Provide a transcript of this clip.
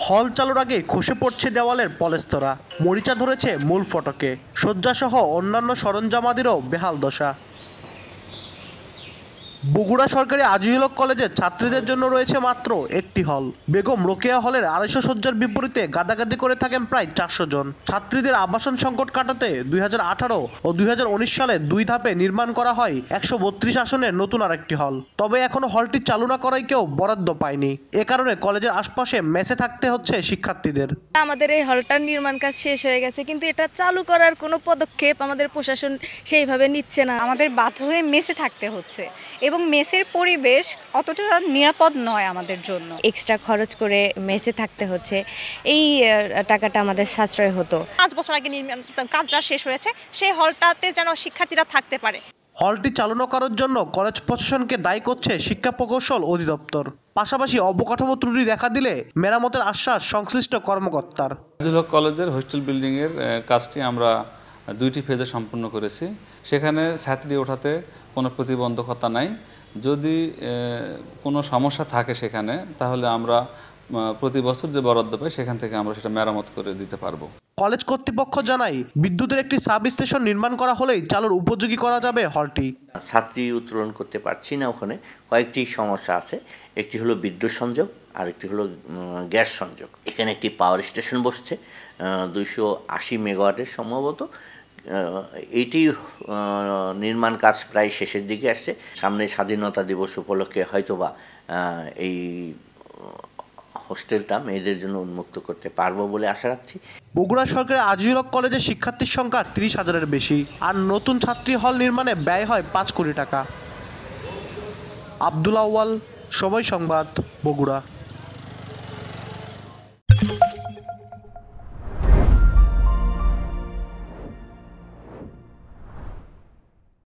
হল চালুর আগে খসে পড়ছে দেওয়ালের পলেস্তরা, মরিচা ধরেছে মূল ফটকে, শয্যাসহ অন্যান্য সরঞ্জামাদিরও বেহাল দশা। বগুড়া সরকারি আজিজুল হক কলেজের ছাত্রীদের জন্য রয়েছে মাত্র একটি হল। বেগম রোকেয়া হলের 250 শয্যার বিপরীতে গাদাগাদি করে থাকেন প্রায় 400 জন। ছাত্রীদের আবাসন সংকট কাটাতে 2018 ও 2019 সালে 2 ধাপে নির্মাণ করা হয় 132 আসনের নতুন আরেকটি হল। তবে এখনো হলটি চালু না করায় কেউ বরাদ্দ পায়নি। এ কারণে কলেজের আশপাশে মেসে থাকতে হচ্ছে শিক্ষার্থীদের। আমাদের এই হলটার নির্মাণ কাজ শেষ হয়ে গেছে, কিন্তু এটা চালু করার কোনো পদক্ষেপ আমাদের প্রশাসন সেইভাবে নিচ্ছে না। আমাদের বাধ্য হয়ে মেসে থাকতে হচ্ছে এবং মেসের পরিবেশ অতটা নিরাপদ নয় আমাদের জন্য। এক্সট্রা খরচ করে মেসে থাকতে হচ্ছে, এই টাকাটা আমাদের সাশ্রয় হতো। 5 বছর আগে কাজটা শেষ হয়েছে, সেই হলটাতে যেন শিক্ষার্থীরা থাকতে পারে। হলটি চালু না করার জন্য কলেজ প্রশাসনকে দায়ী করছে শিক্ষা প্রকৌশল অধিদপ্তর। পাশাপাশি অবকাঠামো ত্রুটি দেখা দিলে মেরামতের আশ্বাস সংশ্লিষ্ট কর্মকর্তার। আজিজুল হক কলেজের হোস্টেল বিল্ডিংয়ের কাজটি আমরা 2টি ফেজে সম্পূর্ণ করেছি। সেখানে ছাত্রী ওঠাতে কোনো প্রতিবন্ধকতা নাই। যদি কোনো সমস্যা থাকে সেখানে, তাহলে আমরা প্রতি বছর যে বরাদ্দ পাই সেখান থেকে আমরা সেটা মেরামত করে দিতে পারবো। কলেজ কর্তৃপক্ষ জানায়, বিদ্যুতের একটি সাব স্টেশন নির্মাণ করা হলেই চালুর উপযোগী করা যাবে হলটি। ছাত্রী উত্তোলন করতে পারছি না, ওখানে কয়েকটি সমস্যা আছে। একটি হলো বিদ্যুৎ সংযোগ, আরেকটি হলো গ্যাস সংযোগ। এখানে একটি পাওয়ার স্টেশন বসছে 280 মেগাওয়াটের সম্ভবত। এইটি নির্মাণ কাজ প্রায় শেষের দিকে আসছে। সামনে স্বাধীনতা দিবস উপলক্ষে হয়তোবা এই হোস্টেলটা মেয়েদের জন্য উন্মুক্ত করতে পারবো বলে আশা রাখছি। বগুড়া সরকারি আজিজুল হক কলেজের শিক্ষার্থীর সংখ্যা 30,000-এর বেশি, আর নতুন ছাত্রী হল নির্মাণে ব্যয় হয় 5 কোটি টাকা। আব্দুল আউয়াল, সময় সংবাদ, বগুড়া।